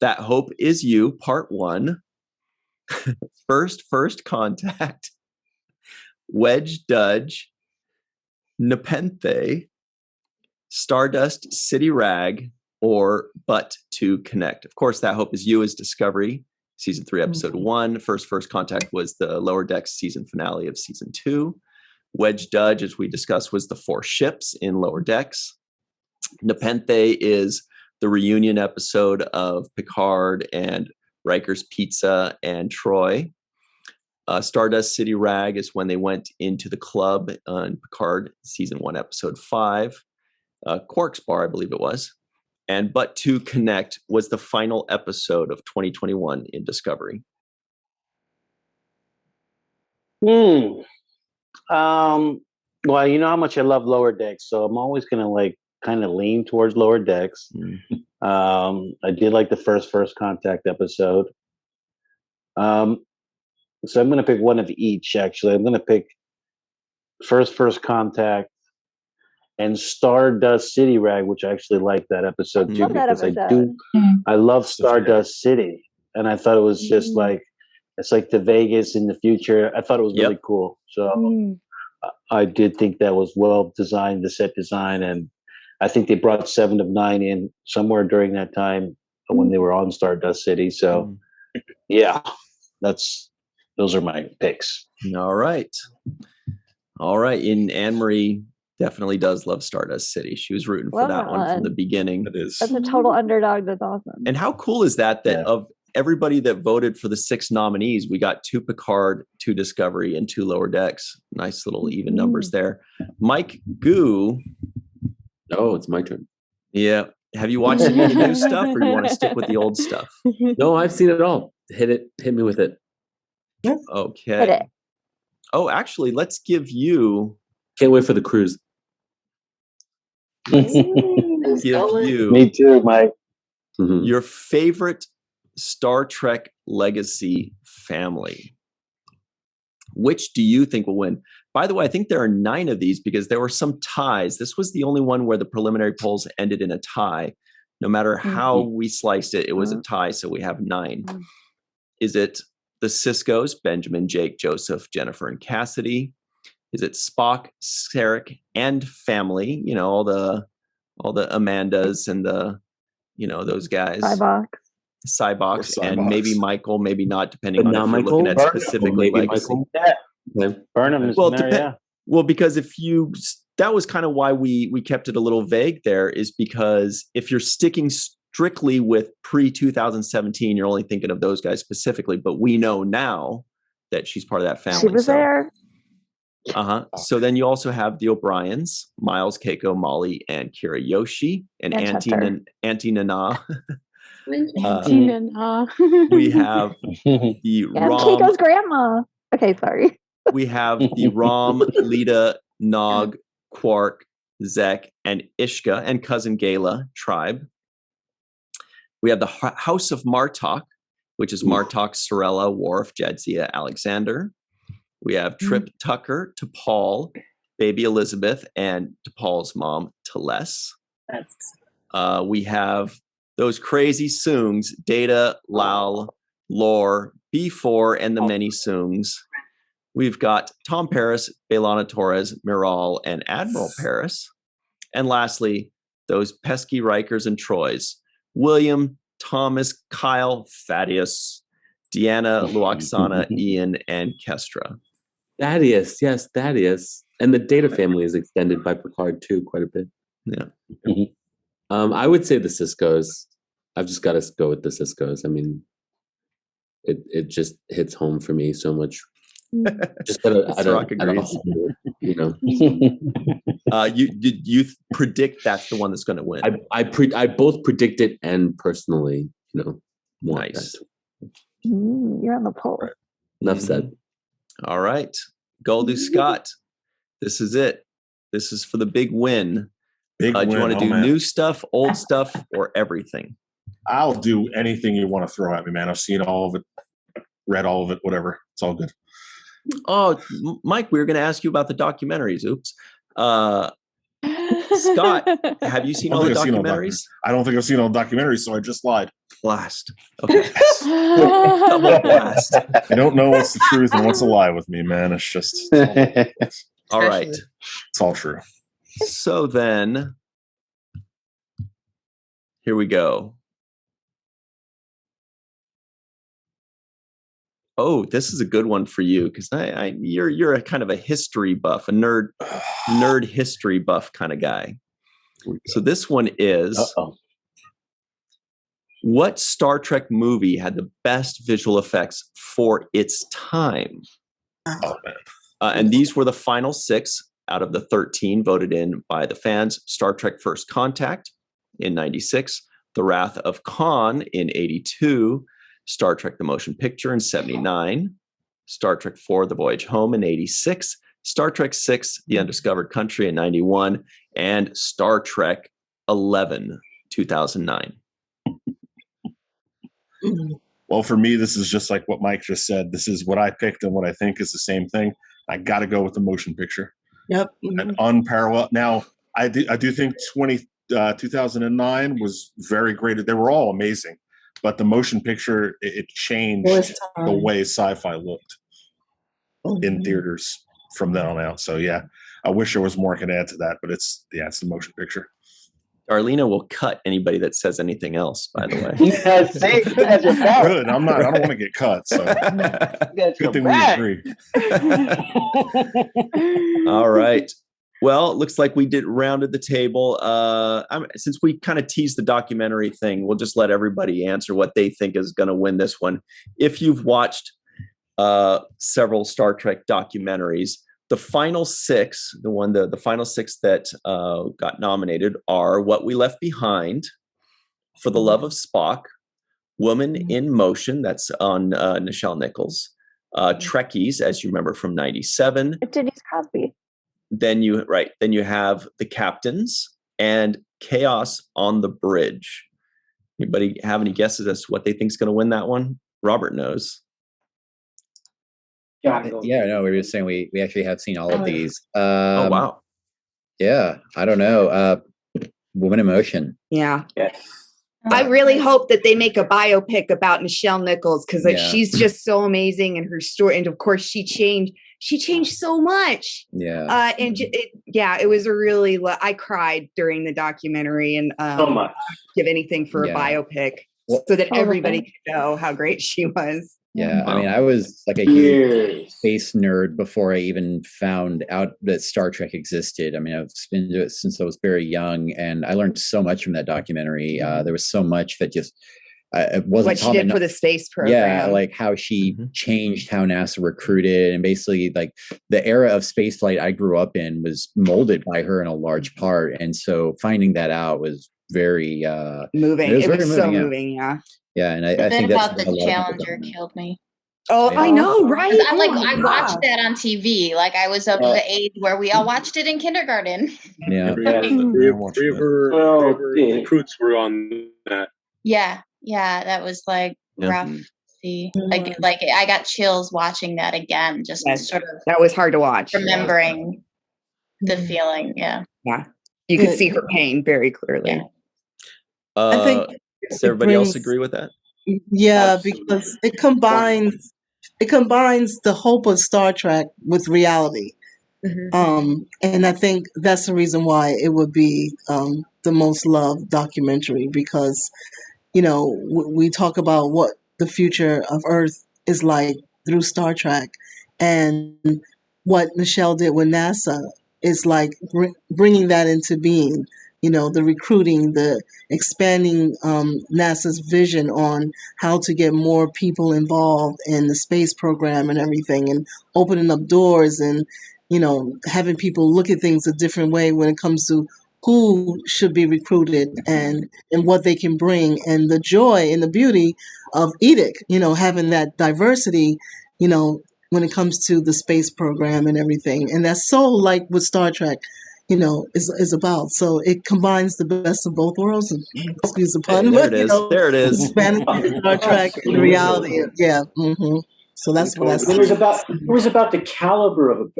S1: That Hope Is You, Part 1, First Contact, Wedge Dudge, Nepenthe, Stardust City Rag, or But to Connect. Of course, That Hope Is You is Discovery, Season 3, Episode 1. First Contact was the Lower Decks season finale of Season 2. Wedge Dudge, as we discussed, was the 4 ships in Lower Decks. Nepenthe is the reunion episode of Picard and Riker's Pizza and Troy. Stardust City Rag is when they went into the club on Picard, Season 1, Episode 5. Quark's Bar, I believe it was. And But to Connect was the final episode of 2021 in Discovery.
S2: Well, you know how much I love Lower Decks, so I'm always gonna kind of lean towards Lower Decks. I did like the first Contact episode. So I'm gonna pick one of each. Actually, I'm gonna pick first Contact and Stardust City Rag, which I actually like that episode too because I love Stardust City, and I thought it was just it's like the Vegas in the future. I thought it was really cool. So I did think that was well designed, the set design, and I think they brought 7 of 9 in somewhere during that time when they were on Stardust City. So yeah, those are my picks.
S1: All right. In Anne-Marie, definitely does love Stardust City. She was rooting for
S3: Love
S1: that
S3: that
S1: one from
S3: one.
S1: the beginning.
S16: It is.
S3: That's a total underdog. That's awesome.
S1: And how cool is that of everybody that voted for the 6 nominees, we got 2 Picard, 2 Discovery, and 2 Lower Decks. Nice little even numbers there. Mike Goo.
S17: Oh, it's my turn.
S1: Yeah. Have you watched any of the new stuff, or you want to stick with the old stuff?
S17: No, I've seen it all. Hit me with it.
S1: Okay.
S3: Hit it.
S1: Oh, actually, let's give you.
S17: Can't wait for the cruise.
S1: Give you.
S2: Me too, Mike.
S1: Your favorite Star Trek Legacy family. Which do you think will win? By the way, I think there are 9 of these because there were some ties. This was the only one where the preliminary polls ended in a tie. No matter how we sliced it, it was a tie. So we have 9. Is it the Siskos, Benjamin, Jake, Joseph, Jennifer, and Cassidy? Is it Spock, Sarek, and family? You know, all the Amandas and the, you know, those guys. Cybox, and maybe Michael, maybe not, depending on if you're looking at specifically Legacy.
S2: Burnham is
S1: well, because that was kind of why we kept it a little vague there, is because if you're sticking strictly with pre-2017, you're only thinking of those guys specifically, but we know now that she's part of that family.
S3: She was there.
S1: So then you also have the O'Briens, Miles, Keiko, Molly, and Kira Yoshi, and Auntie Nana.
S3: We
S1: have the Rom.
S3: Keiko's grandma. Okay, sorry.
S1: We have the Rom, Lita, Nog, Quark, Zek, and Ishka, and cousin Gala tribe. We have the House of Martok, which is Martok, Sorella, Worf, Jadzia, Alexander. We have Trip Tucker, T'Pol, baby Elizabeth, and T'Pol's mom, Teles. We have those crazy Soongs, Data, Lal, Lore, B4, and the many Soongs. We've got Tom Paris, B'Elanna Torres, Miral, and Admiral Paris. And lastly, those pesky Rikers and Troys, William, Thomas, Kyle, Thaddeus, Deanna, Luoxana, Ian, and Kestra.
S17: Thaddeus, yes, Thaddeus. And the Data family is extended by Picard too, quite a bit.
S1: Yeah.
S17: I would say the Siskos. I've just got to go with the Siskos. I mean, it just hits home for me so much. Just at a whole, you know.
S1: You predict that's the one that's going to win.
S17: I both predict it and personally, you know, want
S1: nice.
S17: That.
S3: You're on the pole.
S1: Right.
S17: Enough said.
S1: All right, Goldie Scott. This is it. This is for the big win. Do you want to do new stuff, old stuff, or everything?
S16: I'll do anything you want to throw at me, man. I've seen all of it, read all of it, whatever. It's all good.
S1: Oh, Mike, we were going to ask you about the documentaries. Oops. Scott, have you seen all the documentaries?
S16: I don't think I've seen all the documentaries, so I just lied.
S1: Blast. Okay. Double blast.
S16: I don't know what's the truth and what's a lie with me, man. It's just
S1: all right.
S16: It's all true.
S1: So then, here we go. Oh, this is a good one for you because you're a kind of a history buff, a nerd history buff kind of guy. So this one is, what Star Trek movie had the best visual effects for its time?
S16: Oh man!
S1: And these were the final 6 out of the 13 voted in by the fans. Star Trek: First Contact in '96, The Wrath of Khan in '82. Star Trek The Motion Picture in '79, Star Trek IV The Voyage Home in '86, Star Trek VI The Undiscovered Country in '91, and Star Trek 11 2009.
S16: Well, for me, this is just like what Mike just said. This is what I picked and what I think is the same thing. I got to go with the motion picture.
S14: Yep.
S16: An unparalleled. Now, I do think 2009 was very great. They were all amazing. But the motion picture, it changed the way sci-fi looked in theaters from then on out. So yeah, I wish there was more I could add to that, but it's the motion picture.
S1: Darlena will cut anybody that says anything else, by the way.
S16: Good. I don't want to get cut. So good thing we agree.
S1: All right. Well, it looks like we rounded the table. Since we kind of teased the documentary thing, we'll just let everybody answer what they think is going to win this one. If you've watched several Star Trek documentaries, the final six, the final six that got nominated are What We Left Behind, For the Love of Spock, Woman in Motion, that's on Nichelle Nichols, Trekkies, as you remember from '97.
S3: Denise Crosby.
S1: Then you have The Captains and Chaos on the Bridge. Anybody have any guesses as to what they think is going to win that one? Robert knows.
S12: Yeah, no, we were just saying we actually have seen all of these.
S1: Oh wow.
S12: Yeah, I don't know. Woman in Motion.
S13: Yeah. I really hope that they make a biopic about Nichelle Nichols because she's just so amazing in her story, and of course she changed so much.
S12: Yeah.
S13: It was a really. I cried during the documentary, and
S5: so much.
S13: Give anything for a biopic so that everybody could know how great she was.
S12: Yeah, I mean, I was like a huge space nerd before I even found out that Star Trek existed. I mean, I've been into it since I was very young, and I learned so much from that documentary. There was so much that just it wasn't
S13: what she did for the space program.
S12: Yeah, like how she changed how NASA recruited, and basically like the era of spaceflight I grew up in was molded by her in a large part. And so finding that out was very
S13: moving. It was so moving. Yeah.
S12: Yeah, and I think
S8: about the Challenger killed me.
S13: Oh, I know, right?
S8: I watched that on TV. Like I was of the age where we all watched it in kindergarten.
S12: Yeah,
S6: three of her recruits were on that.
S8: Yeah, that was like rough to see. Like I got chills watching that again. Just sort of
S13: that was hard to watch.
S8: Remembering the feeling. Yeah.
S13: You could see her pain very clearly.
S1: I think. Does everybody else agree with that?
S14: Yeah, because it combines the hope of Star Trek with reality. And I think that's the reason why it would be the most loved documentary, because we talk about what the future of Earth is like through Star Trek, and what Nichelle did with NASA is like bringing that into being. The recruiting, the expanding NASA's vision on how to get more people involved in the space program and everything, and opening up doors, and having people look at things a different way when it comes to who should be recruited and what they can bring, and the joy and the beauty of EDIC, having that diversity, when it comes to the space program and everything. And that's so like what Star Trek is about. So it combines the best of both worlds. Excuse the pun.
S1: There it is. There it is.
S14: Star Trek and reality. Yeah. So that's what I said.
S5: It was about the caliber of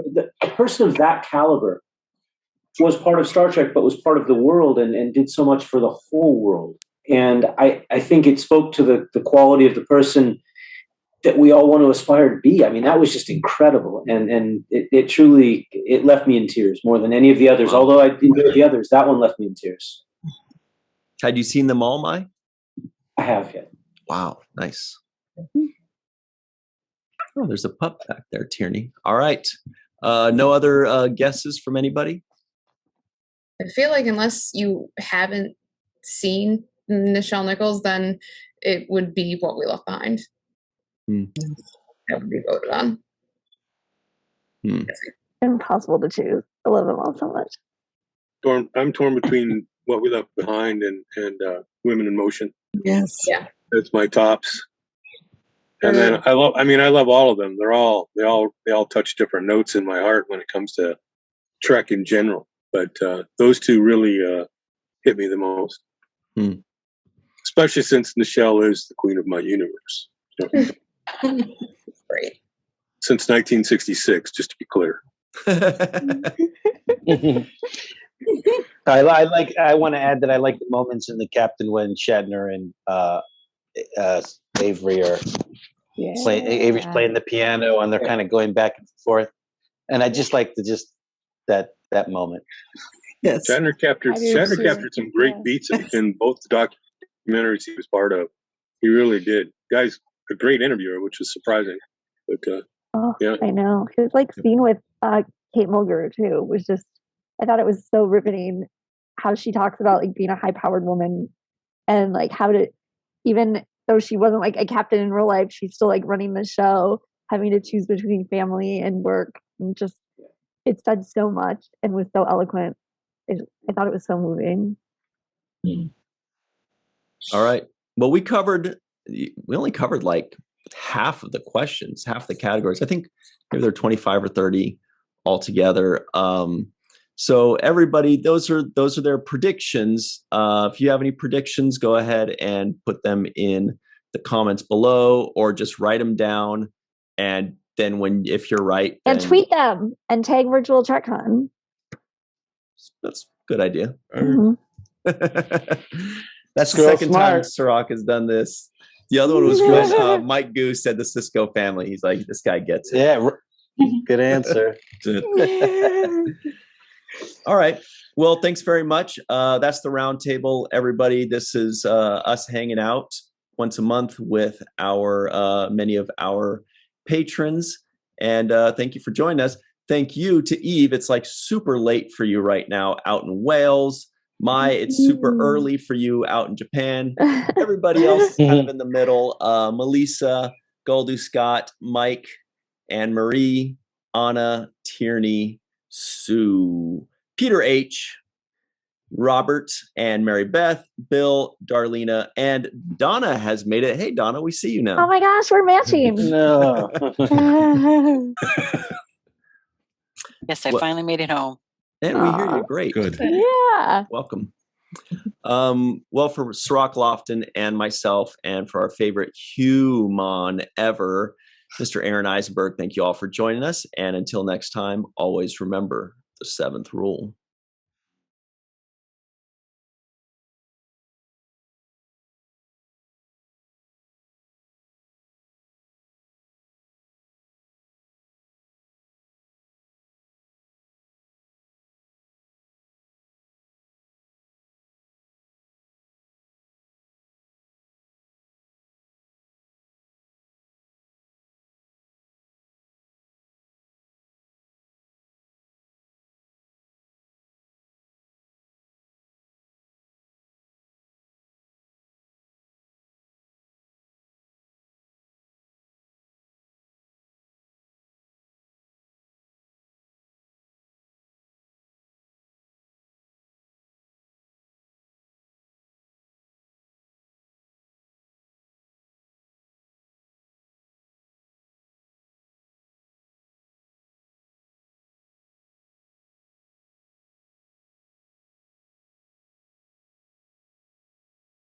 S5: a person of that caliber was part of Star Trek, but was part of the world and did so much for the whole world. And I think it spoke to the quality of the person that we all want to aspire to be. I mean, that was just incredible. And it truly left me in tears more than any of the others. Wow. Although I enjoyed the others, that one left me in tears.
S1: Had you seen them all, Mai?
S5: I have, yeah.
S1: Wow, nice. Oh, there's a pup back there, Tierney. All right. No other guesses from anybody?
S9: I feel like unless you haven't seen Nichelle Nichols, then it would be What We Left Behind. That would be voted on.
S3: Impossible to choose. I love them all so much.
S6: I'm torn between What We Left Behind and Women in Motion.
S14: Yes.
S9: Yeah.
S6: That's my tops. And then I love all of them. They all touch different notes in my heart when it comes to Trek in general. But those two really hit me the most. Especially since Nichelle is the queen of my universe. So.
S9: Great.
S6: Since 1966, just to be clear.
S2: I want to add that I like the moments in The Captain when Shatner and Avery are Avery's playing the piano and they're kind of going back and forth, and I just like that moment.
S14: Yes,
S6: Shatner captured some great beats in both the documentaries he was part of. He really did. Guy's a great interviewer, which is surprising. But yeah,
S3: I know his scene with Kate Mulgrew too was just I thought it was so riveting how she talks about like being a high-powered woman and like how to, even though she wasn't like a captain in real life, she's still like running the show, having to choose between family and work, and just it said so much and was so eloquent. I thought it was so moving.
S1: All right. Well, we only covered like half of the questions, half the categories. I think maybe there are 25 or 30 altogether. So everybody, those are their predictions. If you have any predictions, go ahead and put them in the comments below, or just write them down. And then if you're right,
S3: and tweet them and tag Virtual TrekCon.
S1: That's a good idea.
S3: Mm-hmm.
S1: That's the second time Sirach has done this. The other one was when Mike Goose said the Cisco family. He's like, this guy gets it.
S2: Yeah, good answer.
S1: All right. Well, thanks very much. That's the Roundtable, everybody. This is us hanging out once a month with many of our patrons. And thank you for joining us. Thank you to Eve. It's like super late for you right now out in Wales. It's super early for you out in Japan. Everybody else is kind of in the middle. Melissa, Goldu Scott, Mike, Anne Marie, Anna, Tierney, Sue, Peter H., Robert, and Mary Beth, Bill, Darlena, and Donna has made it. Hey, Donna, we see you now.
S3: Oh my gosh, we're matching.
S2: No.
S15: Yes, I finally made it home.
S1: And we hear you. Great.
S16: Good.
S3: Yeah.
S1: Welcome. Well, for Sirach Lofton and myself, and for our favorite human ever, Mr. Aaron Eisenberg, thank you all for joining us. And until next time, always remember the 7th rule.